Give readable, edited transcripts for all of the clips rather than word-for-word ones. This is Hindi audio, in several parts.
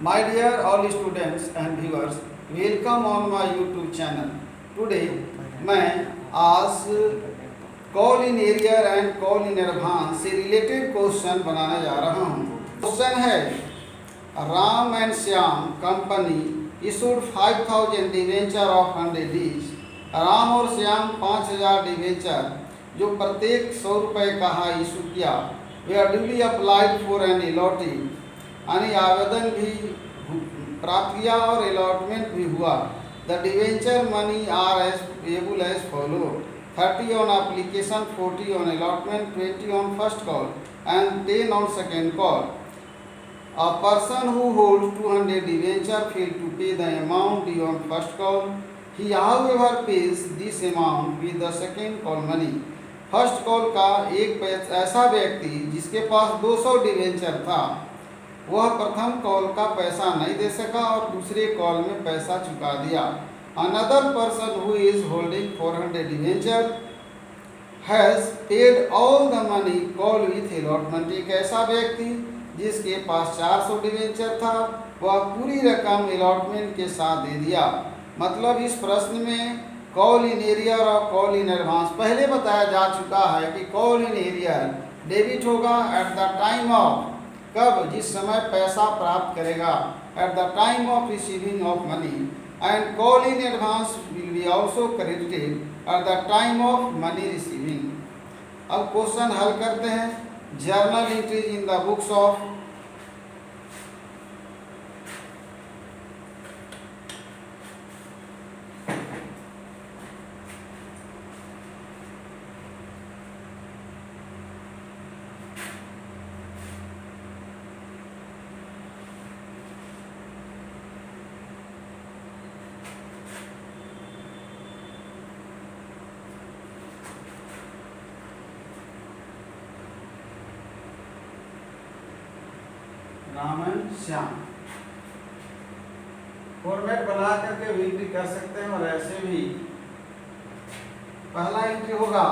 My dear all students and viewers, welcome on my YouTube channel. Today मैं आज call in arrear and call in advance से रिलेटेड क्वेश्चन बनाने जा रहा हूँ। क्वेश्चन है Ram and Shyam company issued 5000 debenture of 100 each। Ram और श्याम 5000 डिवेंचर जो प्रत्येक 100 रुपये का है इशू किया। Were duly applied for an allotting यानी आवेदन भी प्राप्त किया और अलॉटमेंट भी हुआ। The debenture money are as payable as follow 30 on application, 40 on allotment, 20 on first call and 10 on second call. A person who holds 200 debenture failed to pay the amount due on first call. He however pays this amount with the second call money. First call का एक ऐसा व्यक्ति जिसके पास 200 डिवेंचर था, वह प्रथम कॉल का पैसा नहीं दे सका और दूसरे कॉल में पैसा चुका दिया। Another person who is holding 400 debenture has paid all the money call with allotment। एक ऐसा व्यक्ति जिसके पास 400 डिवेंचर था, वह पूरी रकम अलॉटमेंट के साथ दे दिया। मतलब इस प्रश्न में कॉल इन एरियर और कॉल इन एडवांस पहले बताया जा चुका है कि कॉल इन एरियर डेबिट होगा एट द टाइम ऑफ, कब, जिस समय पैसा प्राप्त करेगा, at the time of receiving of money, and call in advance will be also credited at the time of money receiving. अब क्वेश्चन हल करते हैं। Journal entries in the books of Ram and Shyam format बना करके भी एंट्री कर सकते हैं और ऐसे भी। पहला एंट्री होगा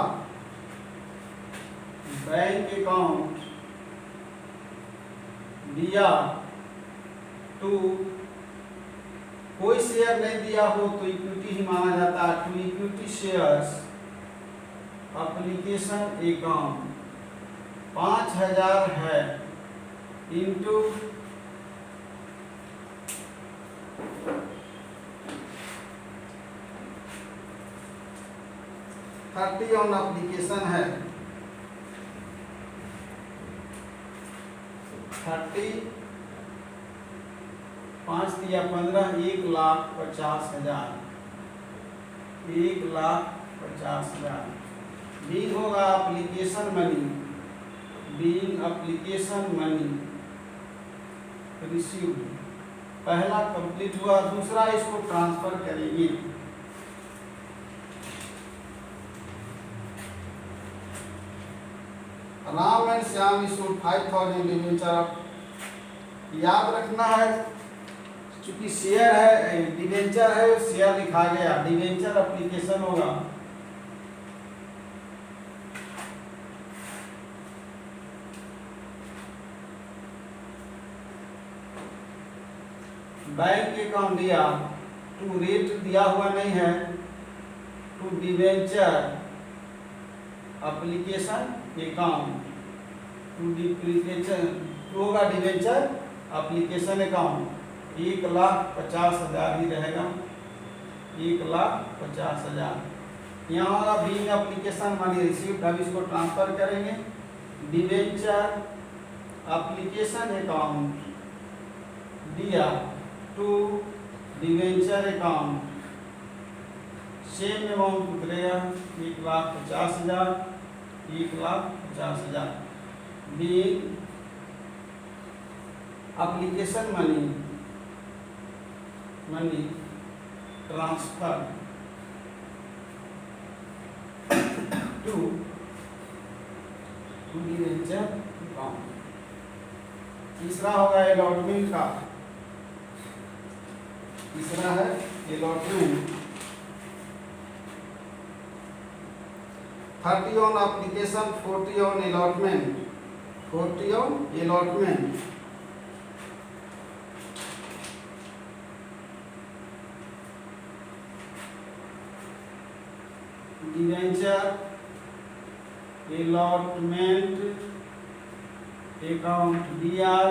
बैंक अकाउंट दिया टू, कोई शेयर नहीं दिया हो तो इक्विटी ही माना जाता है, to equity shares application account 5000 है इंटू 30 ऑन एप्लीकेशन है, 30 5 दिया 15, 1,50,000, 1,50,000। बीइंग होगा application money, being application money received. पहला कंप्लीट हुआ, दूसरा इसको ट्रांसफर करेंगे। Ram and Shyam issued 5000 debenture. याद रखना है क्योंकि शेयर है, डिवेंचर है, शेयर लिखा गया, डिवेंचर एप्लीकेशन होगा। बैंक अकाउंट दिया, टू रेट दिया हुआ नहीं है, to debenture application account, to duplication, to होगा डिवेंचर एप्लीकेशन अकाउंट, 1,50,000 ही रहेगा, 1,50,000। यहाँ होगा बीइंग एप्लीकेशन मनी रिसीव्ड। अब इसको ट्रांसफर करेंगे। डिवेंचर एप्लीकेशन अकाउंट दिया to debenture account, same amount उतरेगा 1,50,000, 1,50,000। Being application money transfer to debenture account. तीसरा होगा अलॉटमेंट का, तीसरा है allotment. 30 on application, 40 on allotment, 40 on allotment. Debenture allotment account BR,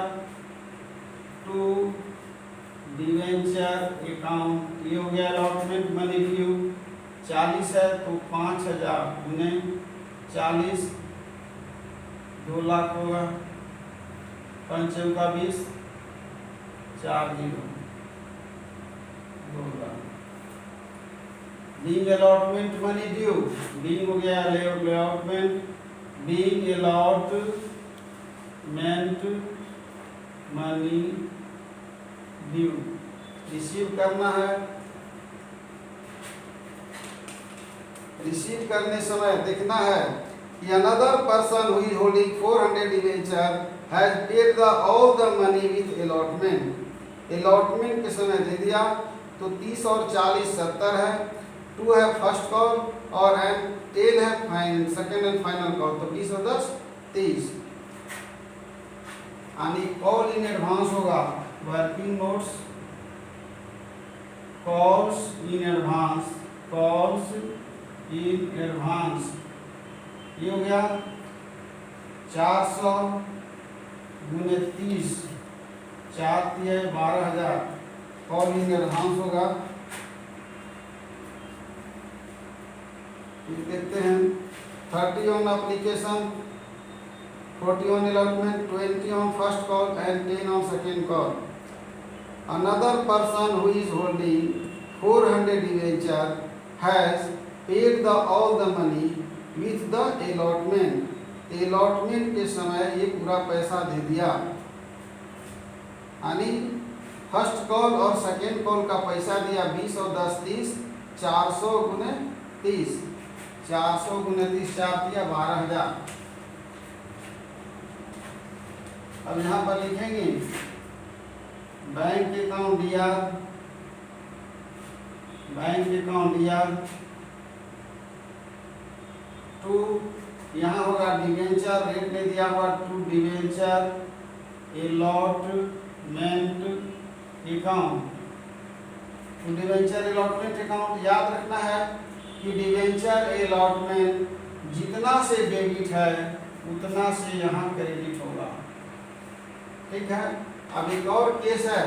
2 debenture account, ये हो गया अलॉटमेंट मनी ड्यू। 40 है तो 5000 गुने 40, 2 लाख होगा। 5 का 20, 4 0, 2 lakh. Being allotment money due, being हो गया allotment, being allotment money due, receive करना है। रिसीव करने समय देखना है कि another person who is holding 400 debenture has paid the all the money with allotment. Allotment के समय दे दिया तो 30 और 40 70 है, 2 है फर्स्ट कॉल और 10 है सेकेंड एंड फाइनल कॉल, तो 20 और 10 30। यानी कॉल इन एडवांस होगा working notes, calls in advance, calls in advance, ये हो गया 400 गुने 30, 4 है 12,000, कॉल इन एडवांस होगा। देखते हैं 30 on application, 40 on allotment, 20 on first call and 10 on second call. Another person who is holding 400 debenture has paid all the money with the allotment. Allotment के समय ये पूरा पैसा दे दिया, यानी फर्स्ट कॉल और सेकेंड कॉल का पैसा दिया 20 और 10 30, 400 गुने 30, 400 गुने 30, 4 दिया 12,000। अब यहाँ पर लिखेंगे बैंक अकाउंट दिया, बैंक अकाउंट दिया 2, यहाँ होगा डिवेंचर, रेट में दिया हुआ 2 डिवेंचर अलॉटमेंट अकाउंट। तो डिवेंचर अलॉटमेंट अकाउंट याद रखना है कि डिवेंचर अलॉटमेंट जितना से डेबिट है उतना से यहाँ क्रेडिट होगा, ठीक है। अब एक और केस है,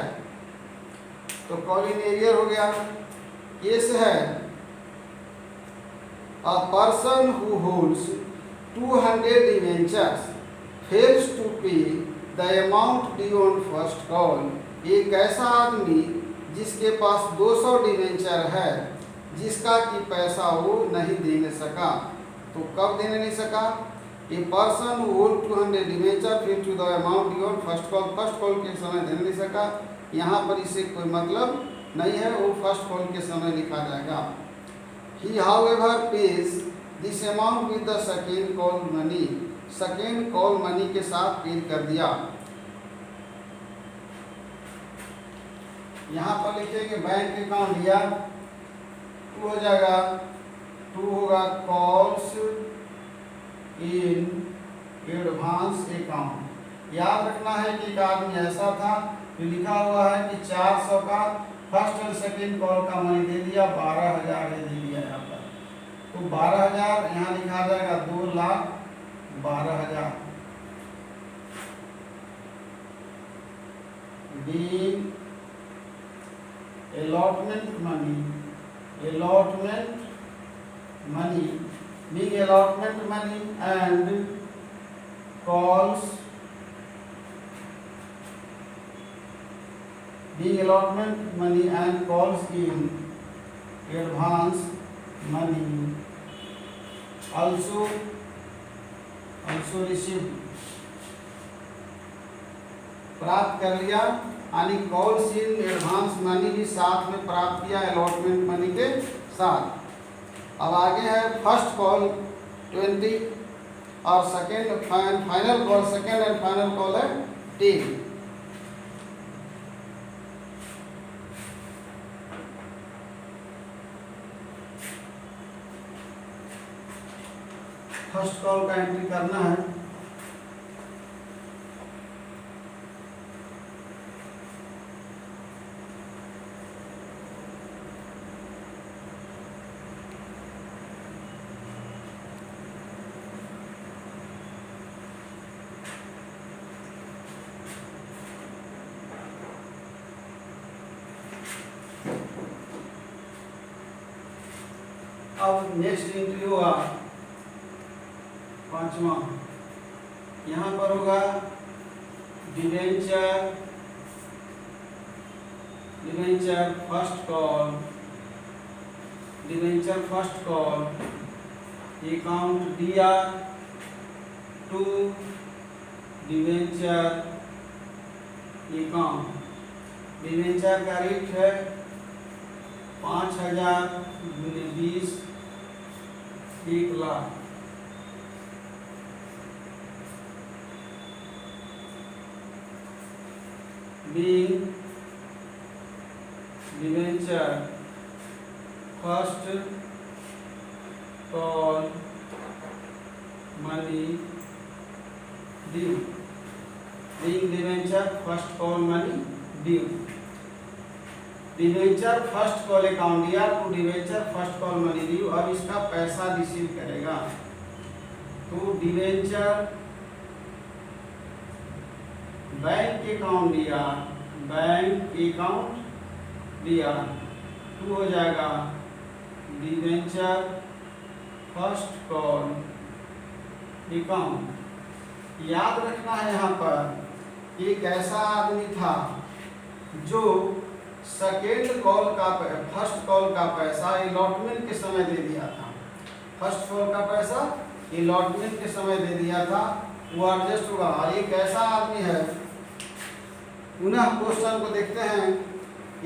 तो कॉल इन एरियर हो गया। केस है a person who holds 200 debentures fails to pay the amount due on first call. एक ऐसा आदमी जिसके पास 200 डिवेंचर है जिसका कि पैसा वो नहीं देने सका, तो कब देने नहीं सका? A person who holds 200 debenture fails to the amount due on first call, first call के समय देने नहीं सका। यहाँ पर इसे कोई मतलब नहीं है, वो फर्स्ट कॉल के समय लिखा जाएगा। He however pays this amount with the second call money, second call money के साथ पे कर दिया। यहाँ पर लिखेंगे बैंक अकाउंट दिया, 2 हो जाएगा, 2 होगा कॉल्स इन एडवांस अकाउंट। याद रखना है कि एक आदमी ऐसा था जो लिखा हुआ है कि 400 का फर्स्ट और सेकेंड कॉल का मनी दे दिया, 12,000 दे दिया यहाँ पर, तो 12,000 यहाँ लिखा जाएगा 2,12,000। Being allotment money, allotment money, being allotment money and calls, being allotment money and calls in advance money also received, प्राप्त कर लिया, यानी कॉल्स इन एडवांस मनी भी साथ में प्राप्त किया अलॉटमेंट मनी के साथ। अब आगे है फर्स्ट कॉल 20 और second final call, second and final call है 10। फर्स्ट कॉल का एंट्री करना है। अब नेक्स्ट एंट्री होगा पांचवा, यहाँ पर होगा डिवेंचर फर्स्ट कॉल, अकाउंट दिया टू डिवेंचर अकाउंट। डिवेंचर का रेट है 5,000 गुने 20, 1 lakh. being debenture first call money due, being debenture first call money due, debenture first call account दिया तो debenture first call money due, अब इसका पैसा रिसीव करेगा। तो डिवेंचर बैंक अकाउंट दिया तो हो जाएगा डिवेंचर फर्स्ट कॉल अकाउंट। याद रखना है यहाँ पर एक ऐसा आदमी था जो सेकेंड कॉल का फर्स्ट कॉल का पैसा अलॉटमेंट के समय दे दिया था। फर्स्ट कॉल का पैसा अलॉटमेंट के समय दे दिया था, वो एडजस्ट होगा। एक ऐसा आदमी है, पुनः क्वेश्चन को देखते हैं।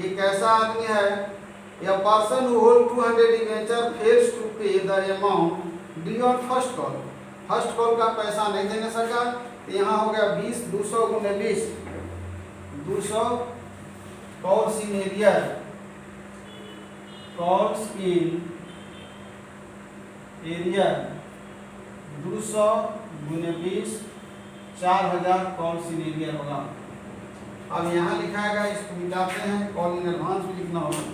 एक ऐसा आदमी है, या person who hold 200 debenture fails to pay the amount due on first call. First call का पैसा नहीं देने सका, तो यहाँ हो गया 20, 200 गुने 20, 200 calls in arrear, calls in arrear 200 गुने 20, 4000 कॉल्स इन एरियर होगा। अब यहाँ लिखाएगा, इसको मिटाते हैं, कॉल इन एडवांस भी लिखना होगा।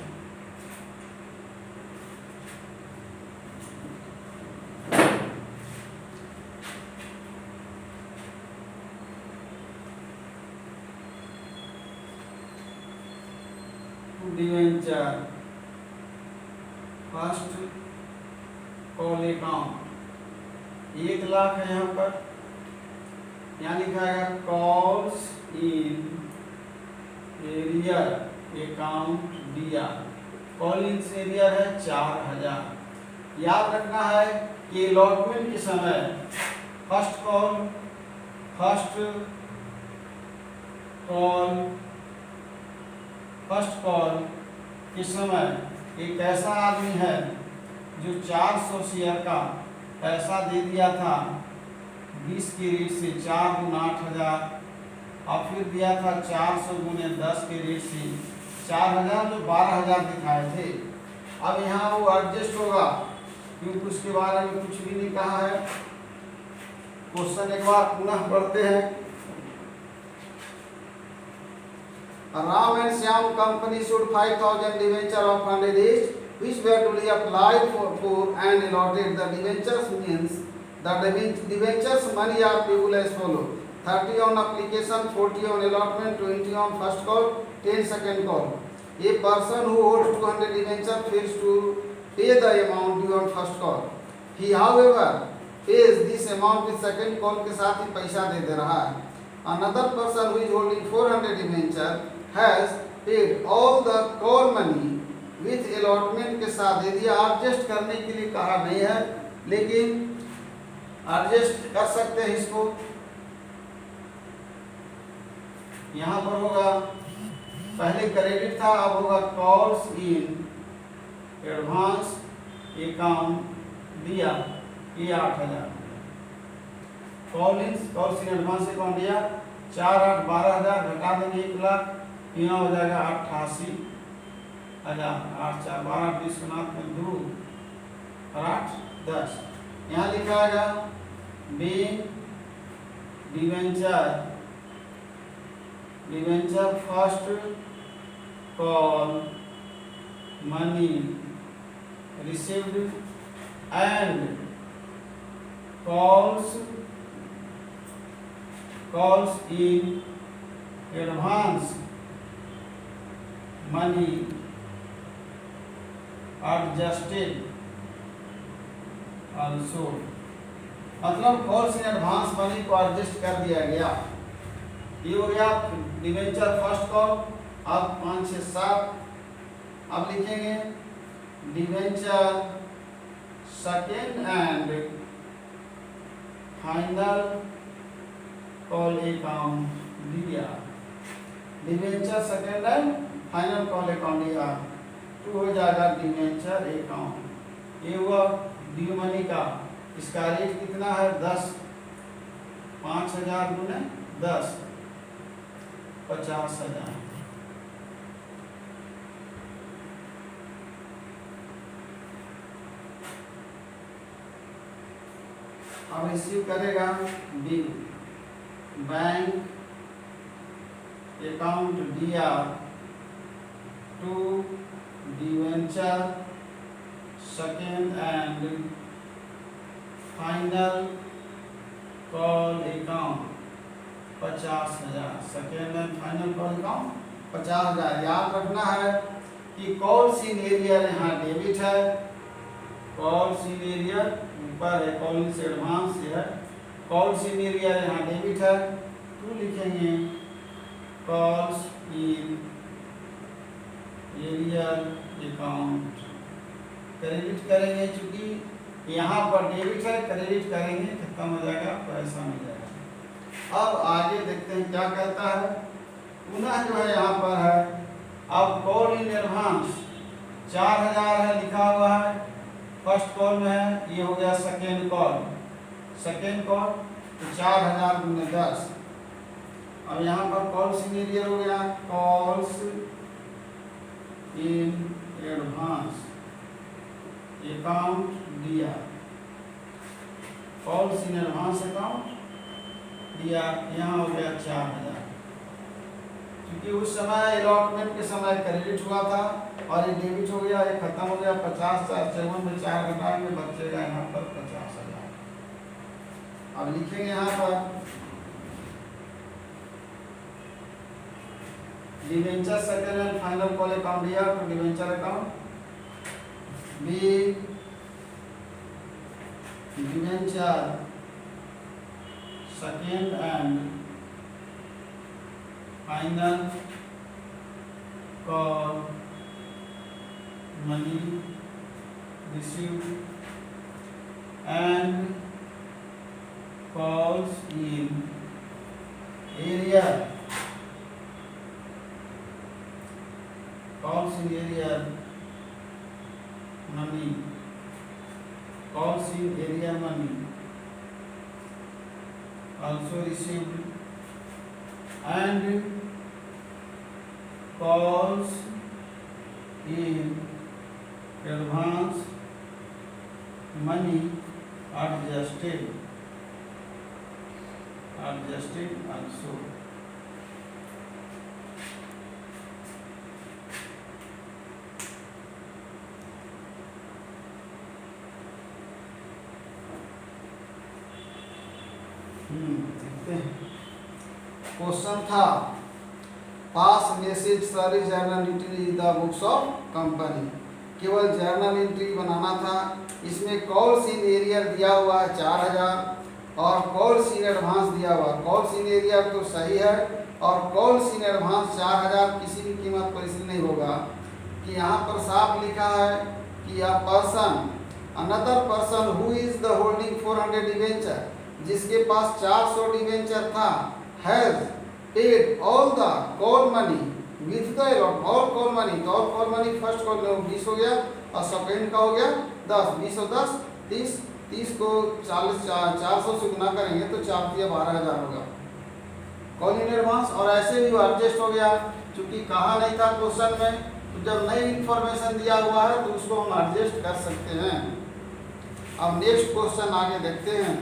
Debenture first call account 1 lakh है यहाँ पर, यहाँ लिखाएगा कॉल्स इन एरियर अकाउंट दिया, कॉल इन एरियर है 4000। याद रखना है कि अलॉटमेंट के समय फर्स्ट कॉल के समय एक ऐसा आदमी है जो 400 शेयर का पैसा दे दिया था 20 के रेट से, 4 गुना 8000, और फिर दिया था 400 गुने 10 के रेट से 4000, जो 12000 दिखाए थे। अब यहाँ वो एडजस्ट होगा क्योंकि उसके बारे में कुछ भी नहीं कहा है। क्वेश्चन एक बार पुनः पढ़ते हैं। Ram and Shyam company issued 5,000 debenture of 100 each, which were duly applied for and allotted. The debentures means the debentures money are payable as follow: 30 on application, 40 on allotment, 20 on first call, 10 second call. A person who holds 200 debenture fails to pay the amount due on first call. He, however, pays this amount with second call के साथ ही पैसा दे रहा है। Another person who is holding 400 debenture has paid all the call money with allotment के साथ दे दिया। एडजस्ट करने के लिए कहा नहीं है, लेकिन एडजस्ट कर सकते हैं इसको। यहाँ पर होगा, पहले क्रेडिट था, अब होगा कॉल्स इन एडवांस अकाउंट दिया, ये 8000। कॉल्स इन एडवांस अकाउंट दिया 4 8 12000, घटा देंगे 1 लाख, यहाँ हो जाएगा 88,000। 8 4 12 20 में 2 और 8 10। यहाँ लिखाएगा being debenture first call money received and calls in advance money adjusted also, मतलब कॉल्स इन एडवांस मनी को एडजस्ट कर दिया गया। ये हो गया डिवेंचर फर्स्ट कॉल। अब 5 6 7 अब लिखेंगे debenture second and final call account दिया। Debenture second and final call account दिया तो हो जाएगा डिवेंचर अकाउंट। ये हुआ ड्यू मनी का। इसका रेट कितना है 10, 5000 गुने 10 50,000। अब रिसीव करेगा बिल बैंक अकाउंट दिया to debenture second and final call account 50,000। Second and final call account 50,000। याद रखना है कि कॉल्स इन एरियर यहाँ डेबिट है, कॉल्स इन एरियर ऊपर है, कॉल्स एडवांस है, कॉल्स इन एरियर यहाँ डेबिट है तो लिखेंगे calls in arrear account credit करेंगे। चूंकि यहाँ पर डेबिट है, क्रेडिट करेंगे खत्म हो जाएगा, पैसा मिल जाएगा। अब आगे देखते हैं क्या कहता है। पुनः जो है यहाँ पर है अब कॉल इन एडवांस 4000 है लिखा हुआ है, फर्स्ट कॉल में है। ये हो गया सेकेंड कॉल तो 4000 गुने 10। अब यहाँ पर कॉल्स इन एरियर हो गया कॉल्स इन एडवांस अकाउंट दिया, कॉल्स इन एडवांस अकाउंट दिया। यहाँ हो गया 4000 क्योंकि उस समय अलॉटमेंट के समय क्रेडिट हुआ था और ये डेबिट हो गया, ये खत्म हो गया। 50,000 54 में 4 घटाएंगे बचेगा यहाँ पर 50,000। अब लिखेंगे यहाँ पर debenture second and final call account दिया तो debenture account B debenture second and final call money received and calls in area money, calls in area money also received and calls in advance money adjusted also। देखते हैं क्वेश्चन था पास मैसेज सारी journal entry the books of company. केवल जर्नल एंट्री बनाना था। इसमें कॉल्स इन एरियर दिया हुआ है 4000 और कॉल्स इन एडवांस दिया हुआ। कॉल्स इन एरियर तो सही है और कॉल्स इन एडवांस 4000 किसी भी कीमत पर इसलिए नहीं होगा कि यहाँ पर साफ लिखा है कि a person another person who is the holding 400 debenture, जिसके पास 400 डिवेंचर था, has paid all the call money with the all call money. तो all call money first call में 20 हो गया और सेकेंड का हो गया 10। 20 और 10 30, 30 को 400 से गुना करेंगे तो 4 दिया 12,000 होगा कॉल इन एडवांस। और ऐसे भी वो एडजस्ट हो गया क्योंकि कहा नहीं था क्वेश्चन में, तो जब नई इंफॉर्मेशन दिया हुआ है तो उसको हम एडजस्ट कर सकते हैं। अब नेक्स्ट क्वेश्चन आगे देखते हैं।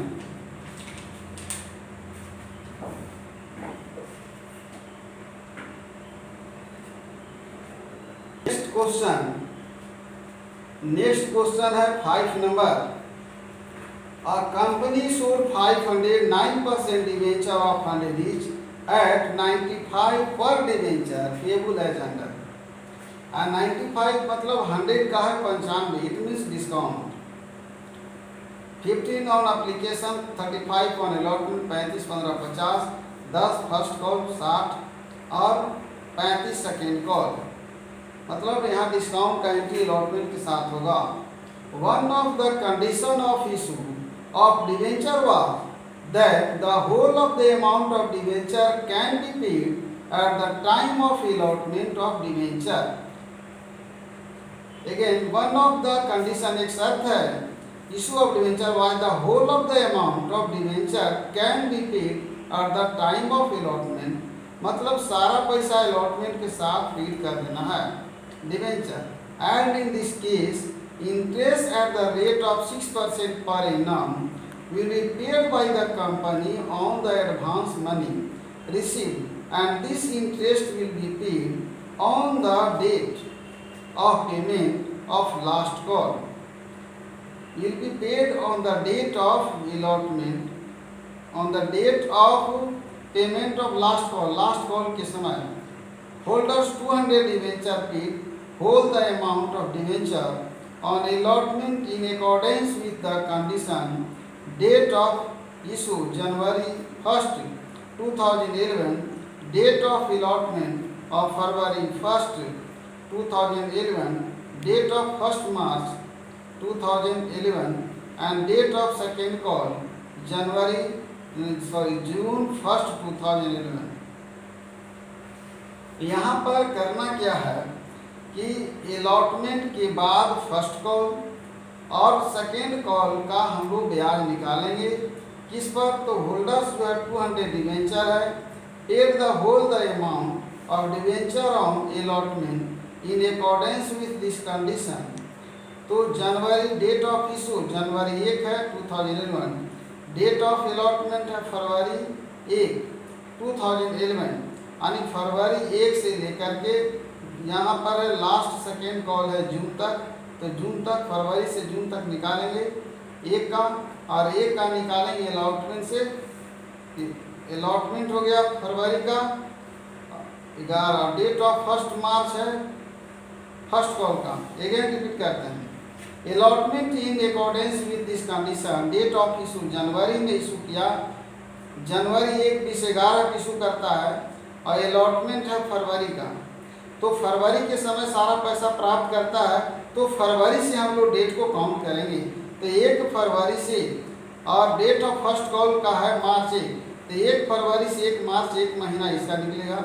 नेक्स्ट क्वेश्चन है 5 number. A company sold 509% debenture of 100 each at 95 per debenture payable as under। 95 मतलब 100 का है 95, it means discount. 15 on application, 35 on allotment, 35 15 50, 10 first call 60 और 35 सेकेंड कॉल। मतलब यहाँ डिस्काउंट का एंट्री अलॉटमेंट के साथ होगा। One of the condition of issue of debenture was that the whole of the amount of debenture can be paid at the time of allotment of debenture. Again, one of the condition एक शर्त है issue of debenture was the whole of the amount of debenture can be paid at the time of allotment. मतलब सारा पैसा allotment के साथ पेड कर देना है debenture. And in this case, interest at the rate of 6% per annum will be paid by the company on the advance money received, and this interest will be paid on the date of payment of last call. Will be paid on the date of allotment, on the date of payment of last call. Last call के समय holders 200 debenture paid hold the amount of debenture on allotment in accordance with the condition. Date of issue January 1st 2011, date of allotment of February 1st 2011, date of 1st March 2011 and date of second call June 1st 2011। यहाँ पर करना क्या है कि अलॉटमेंट के बाद फर्स्ट कॉल और सेकेंड कॉल का हम लोग ब्याज निकालेंगे। किस पर? तो होल्डर्स जो है 200 डिवेंचर है, paid the whole the amount of debenture on allotment in accordance with this condition. तो जनवरी डेट ऑफ इशू जनवरी 1 है 2011, डेट ऑफ अलॉटमेंट है फरवरी 1 2011, यानी फरवरी 1 से लेकर के यहाँ पर लास्ट सेकेंड कॉल है जून तक। तो जून तक, फरवरी से जून तक निकालेंगे एक का, और एक का निकालेंगे अलॉटमेंट से। अलॉटमेंट हो गया फरवरी का 11, डेट ऑफ फर्स्ट मार्च है फर्स्ट कॉल का। अगेन रिपीट करते हैं, allotment in accordance with this condition. Date of issue जनवरी में इशू किया, जनवरी 1 2011 इशू करता है और अलॉटमेंट है फरवरी का। तो फरवरी के समय सारा पैसा प्राप्त करता है, तो फरवरी से हम लोग डेट को काउंट करेंगे। तो 1 फरवरी से, और डेट ऑफ फर्स्ट कॉल का है मार्च 1, तो 1 फरवरी से 1 मार्च 1 महीना इसका निकलेगा।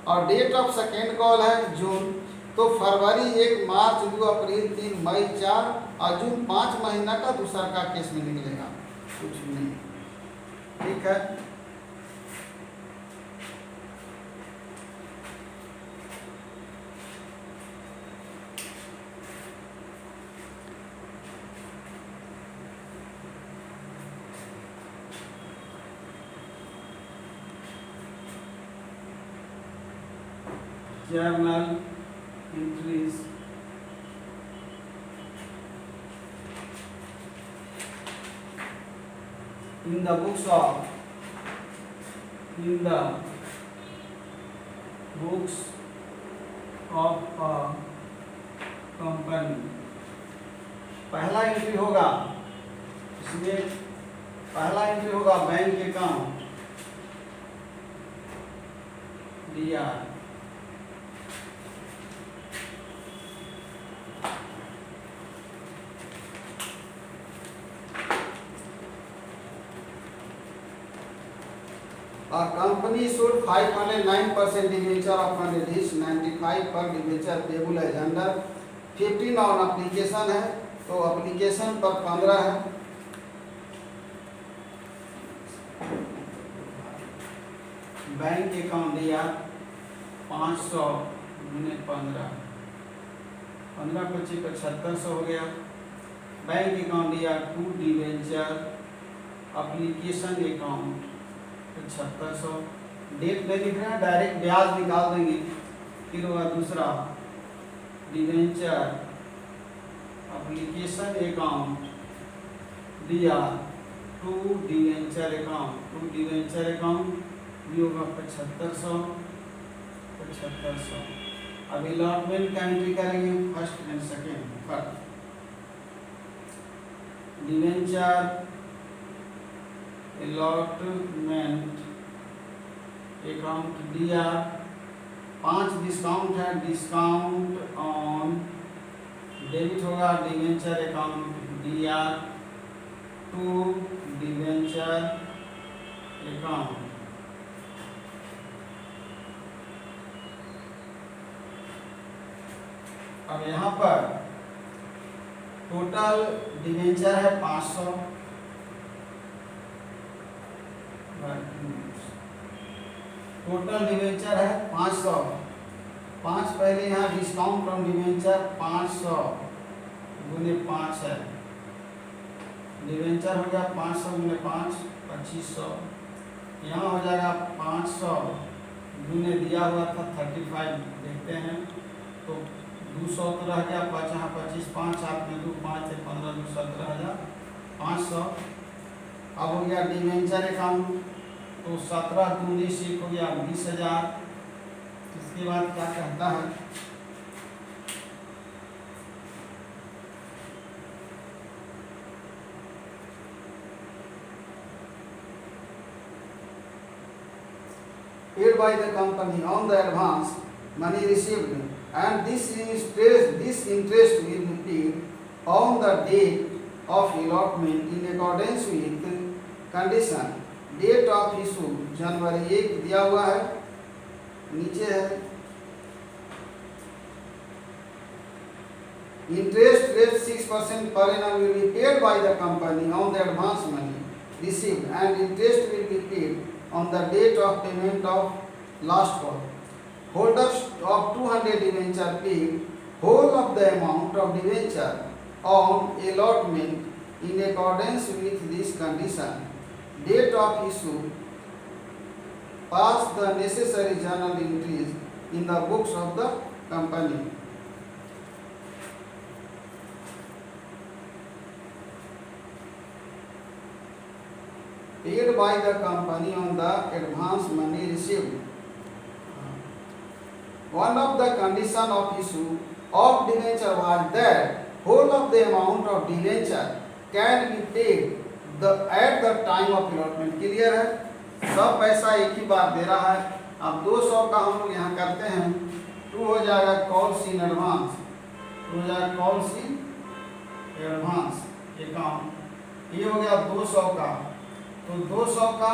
और डेट ऑफ सेकेंड कॉल है जून, तो फरवरी 1 मार्च 2 अप्रैल 3 मई 4 और जून 5 महीना का दूसरा का केस में निकलेगा, कुछ नहीं। ठीक है, journal entries in the books of a company। पहला एंट्री होगा इसमें, पहला एंट्री होगा बैंक अकाउंट दिया, और company should 509% debenture of fund is 95 पर डिवेंचर पेबल है अंडर 15 ऑन एप्लीकेशन है, तो एप्लीकेशन पर 15 है। बैंक अकाउंट दिया 500 × 15, 15 25 7500 हो गया। बैंक अकाउंट दिया 2 डिवेंचर एप्लीकेशन अकाउंट 7600। डेट नहीं लिख रहे हैं, डायरेक्ट ब्याज निकाल देंगे। फिर होगा दूसरा डिवेंचर एप्लीकेशन अकाउंट दिया 2 डिवेंचर अकाउंट भी होगा 7500। अब अलॉटमेंट का एंट्री करेंगे first and second. Debenture allotment account DR, 5 discount है, डिस्काउंट ऑन डेबिट होगा debenture account DR to debenture account. अब यहाँ पर टोटल डिवेंचर है 500, टोटल डिवेंचर है 500, 5 पहले यहाँ डिस्काउंट ऑन डिवेंचर 500 गुने 5 है, डिवेंचर हो गया 500 गुने 5 2500, यहाँ हो जाएगा 500 गुने दिया हुआ था 35, देखते हैं तो 200 तो रह गया, 5 यहाँ 25, 5 7 में 2 5 से 15 2 17,500। अब हो गया डिवेंचर अकाउंट, तो 17 दूनी 1 हो गया 20,000। इसके बाद क्या कहता है, paid by the company on the advance money received, and this interest will be paid on the date of allotment in accordance with condition. Date of issue जनवरी 1 दिया हुआ है, नीचे है interest rate 6% per annum will be paid by the company on the advance money received, and interest will be paid on the date of payment of last call. Holders of 200 debenture paid whole of the amount of debenture on allotment in accordance with this condition. Date of issue, pass the necessary journal entries in the books of the company. Paid by the company on the advance money received. One of the condition of issue of debenture was that whole of the amount of debenture can be paid at the time of allotment. Clear है, सब पैसा एक ही बार दे रहा है। अब 200 का हम लोग यहाँ करते हैं, 2 हो जाएगा कॉल्स इन एडवांस, हो जाएगा कॉल्स इन एडवांस अकाउंट, ये हो गया 200 का। तो 200 का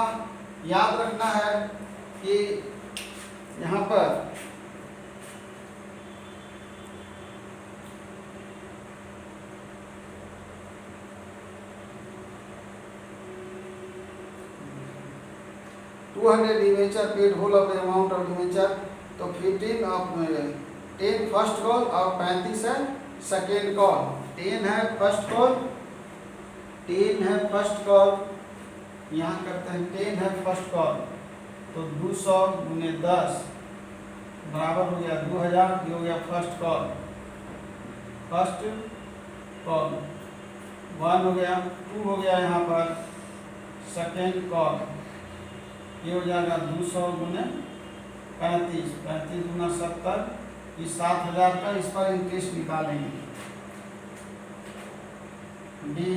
याद रखना है कि यहाँ पर debenture paid whole of the amount of debenture, तो 15 ऑफ 10 फर्स्ट कॉल और 35 है सेकेंड कॉल। 10 है फर्स्ट कॉल, 10 है फर्स्ट कॉल, यहाँ करते हैं 10 है फर्स्ट कॉल, तो 200 गुने 10 बराबर हो गया 2000, ये हो गया फर्स्ट कॉल, फर्स्ट कॉल 1 हो गया, 2 हो गया यहाँ पर सेकेंड कॉल, ये हो जाएगा 200 गुने 35, 35 गुना 70, ये 7000 का, इस पर इंटरेस्ट निकालेंगे। B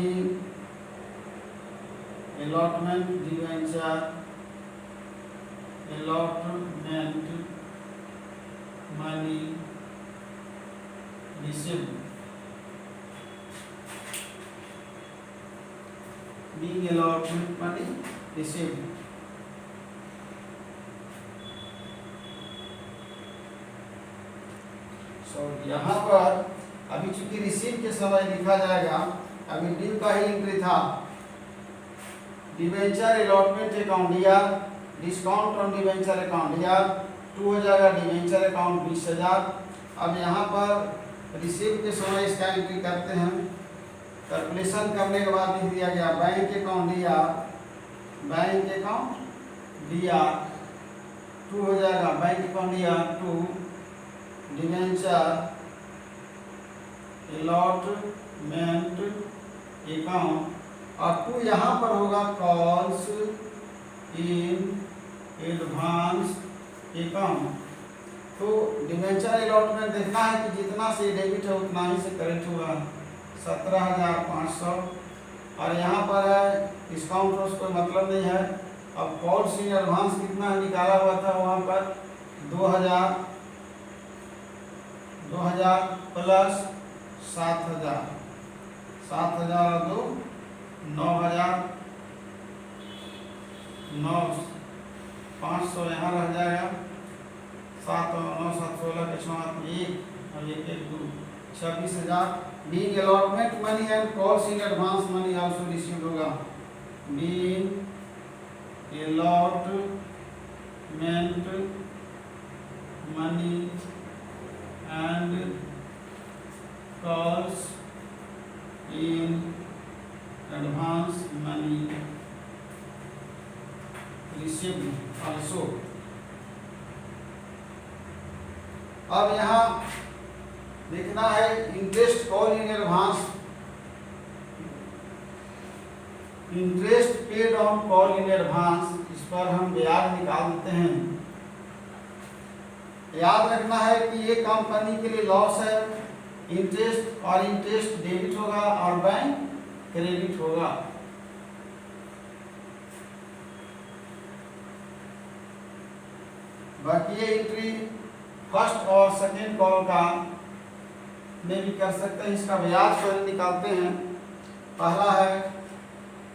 allotment debenture allotment money received, B allotment money received. यहाँ पर अभी चूंकि रिसीव के समय लिखा जाएगा, अभी ड्यू का ही एंट्री था, डिवेंचर अलॉटमेंट अकाउंट या डिस्काउंट ऑन डिवेंचर अकाउंट या 2 हो जाएगा डिवेंचर अकाउंट 20,000। अब यहाँ पर रिसीव के समय इसका एंट्री करते हैं, कैलकुलेशन करने के बाद लिख दिया गया बैंक अकाउंट या बैंक अकाउंट दिया 2 हो जाएगा बैंक अकाउंट या 2 डिवेंचर अलॉटमेंट अकाउंट, और 2 यहाँ पर होगा कॉल्स इन एडवांस अकाउंट। तो डिवेंचर अलॉटमेंट देखना है कि जितना से डेबिट है उतना ही से क्रेडिट होगा, 17,500 और यहाँ पर है डिस्काउंट तो कोई मतलब नहीं है। अब कॉल्स इन एडवांस कितना निकाला हुआ था वहाँ पर 2000 प्लस 7000 और 2 9000 500 यहाँ रह जाएगा 7 और 9 7 16 के 1 और 1 1 2 26,000। Being allotment money and calls in advance money also received होगा। Being allotment money and calls in advance money received also। अब यहाँ देखना है interest call in advance, interest paid on call in advance, इस पर हम ब्याज निकाल देते हैं। याद रखना है कि ये कंपनी के लिए लॉस है, इंटरेस्ट और इंटरेस्ट डेबिट होगा और बैंक क्रेडिट होगा। बाकी ये एंट्री फर्स्ट और सेकेंड कॉल का में भी कर सकते हैं। इसका ब्याज पर निकालते हैं। पहला है,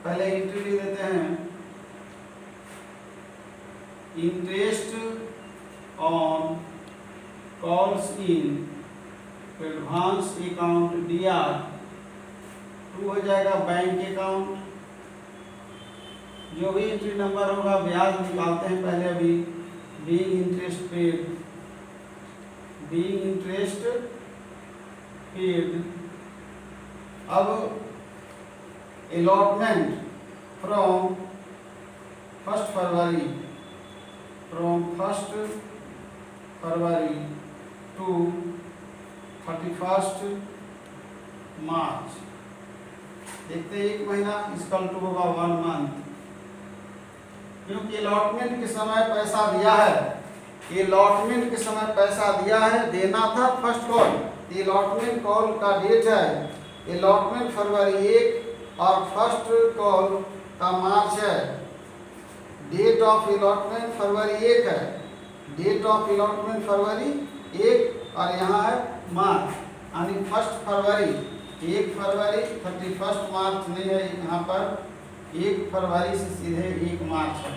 पहले एंट्री लिख देते हैं, interest on calls in advance account DR 2 हो जाएगा बैंक अकाउंट। जो भी एंट्री नंबर होगा ब्याज निकालते हैं पहले। अभी being interest paid, being interest paid. अब अलॉटमेंट फ्रॉम 1 फरवरी टू 31 मार्च। देखते हैं 1 महीना, इसका टू होगा 1 मंथ, क्योंकि अलॉटमेंट के समय पैसा दिया है। अलॉटमेंट के समय पैसा दिया है, देना था फर्स्ट कॉल। अलॉटमेंट कॉल का डेट है अलॉटमेंट फरवरी 1 और फर्स्ट कॉल का मार्च है। डेट ऑफ अलॉटमेंट फरवरी 1 है, डेट ऑफ अलॉटमेंट फरवरी 1 और यहाँ है मार्च, यानी 1 फरवरी 1 फरवरी 31 मार्च नहीं है यहाँ पर, 1 फरवरी से सीधे 1 मार्च है।